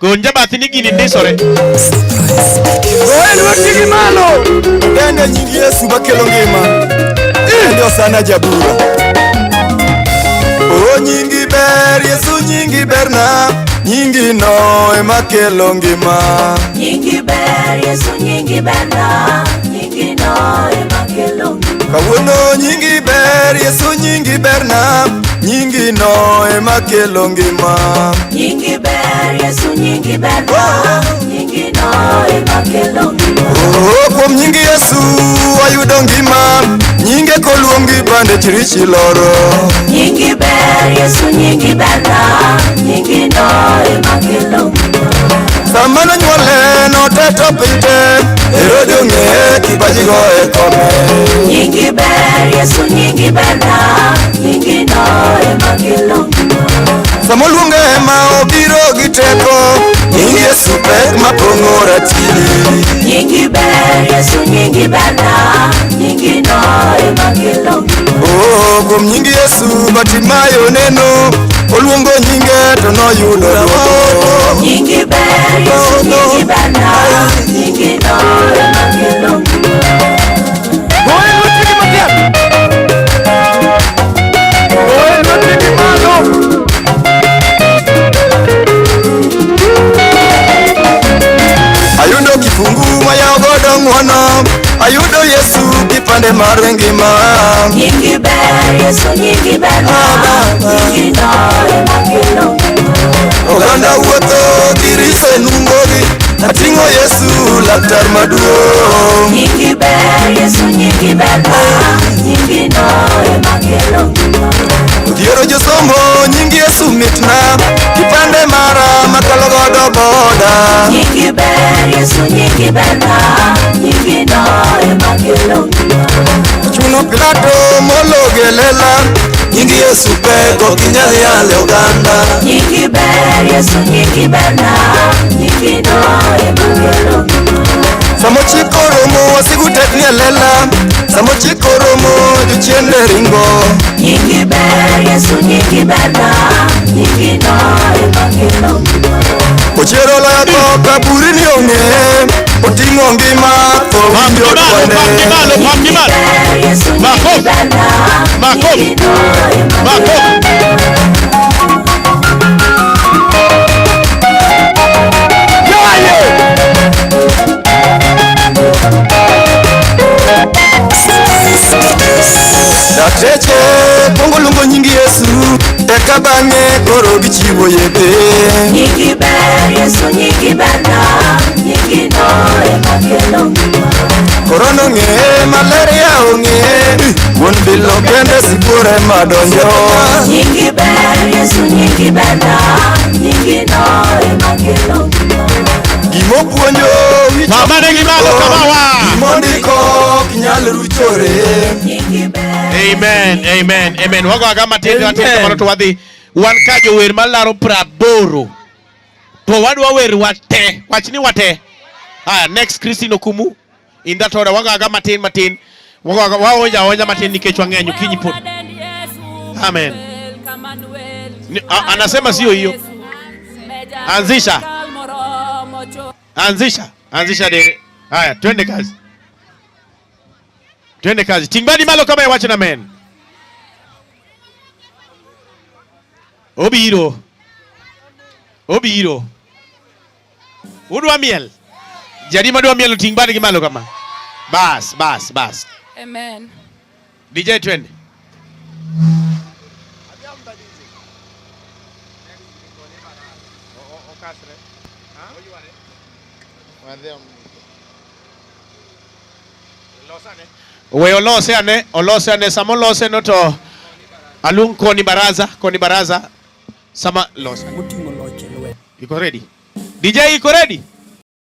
Gonja bathini gini ndisore. Goel watigi malo. Dende nyingi Yesu makelo ngima. Ndio sana jabura. O nyingi ber Yesu nyingi berna. Nyingi no emakelo ngima. Nyingi ber Yesu nyingi berna. Nyingi no emakelo ngima. Kawuono nyingi ber Yesu nyingi berna. Nyingi no emakelo ngima. Nyingi ber Yesu nyingi berna. Nyingi no emakelo ngima. Oh, kuom nyingi Yesu ayudo ngima. Nyinge koluongi bande chirichi loro. Nyingi ber Yesu nyingi berna. Nyingi no emakelo ngima. Sama nonyuole noteto pinte. Herode ong'e kibaji go e kome. Nyingi ber Yesu nyingi berna. Nyingi no emakelo ngima. Sama oluonge ma obiro gi teko. Nyingi Yesu pek mapong'o ratili. Nyingi ber Yesu nyingi berna. Nyingi no emakelo ngima. Oh, kuom nyingi Yesu Batimayo neno. Oluongo nyinge to noyudo duoko. Nyingi ber Yesu nyingi berna. Nyingi no emakelo ngima. Goel watigi matek. Goel watigi malo. Ayudo kifungu mayawo godo ng'wono. Ayudo Yesu kipande mar ngima. Nyingi ber Yesu nyingi berna. Nyingi no emakelo ngima. Oganda wuotho girise nungogi. Ating'o Yesu laktar maduong'. Nyingi ber Yesu nyingi berna. Nyingi no emakelo ngima. Odhiero josomo nyingi Yesu mitna. Kipande mara makalo godo boda. Nyingi ber Yesu nyingi berna. Nyingi no emakelo ngima. Chuno Pilato mologe lela. Nyingi Yesu peko kinyal yale oganda. Nyingi ber Yesu nyingi berna. Nyingi no emakelo ngima. Samo chiko romo wasigu tekni lela. Samo chiko romo jochiende ringo. Nyingi ber Yesu nyingi berna. Nyingi no emakelo ngima. Ochiero loyo to kaburi ni ong'e. Oting'o ngima to winjo kwane. Nyingi ber Yesu nyingi berna. Nyingi no emakelo ngima. Dakteche pongo lungo nyingi Yesu. Eka bang'e koro gichiwo yedhe. Nyingi ber Yesu nyingi berna. Nyingi no emakelo ngima. Korona ong'e, malaria ong'e. Wuon bilo kende sibuore madonjo. Nyingi ber Yesu nyingi berna. Nyingi no emakelo ngima. Gimopuonjo wicho. Mama nengi malo kamawa. Gimondiko kinyal ruchore. Nyingi ber. Amen, amen, amen. Wago agama tendo atendo mano to wadhi. Wan ka jower malaro 80. To wadwa wer wate. Wachni wate. Haya, next Christine Okumu. In that order. Wago agama matin. Waonja matin nikech wang'eny kinyi pod. Amen. Anasema sio hiyo. Anzisha dere. Haya, twende kazi. Tingbani malo kama wacha na men. Obiro. Udwa miel. Jadi madwa miel tingbani gi malo kama. Bas. Amen. DJ twende. We olose ane samo lose no to alung koni baraza sama lose. Iko ready? DJ iko ready?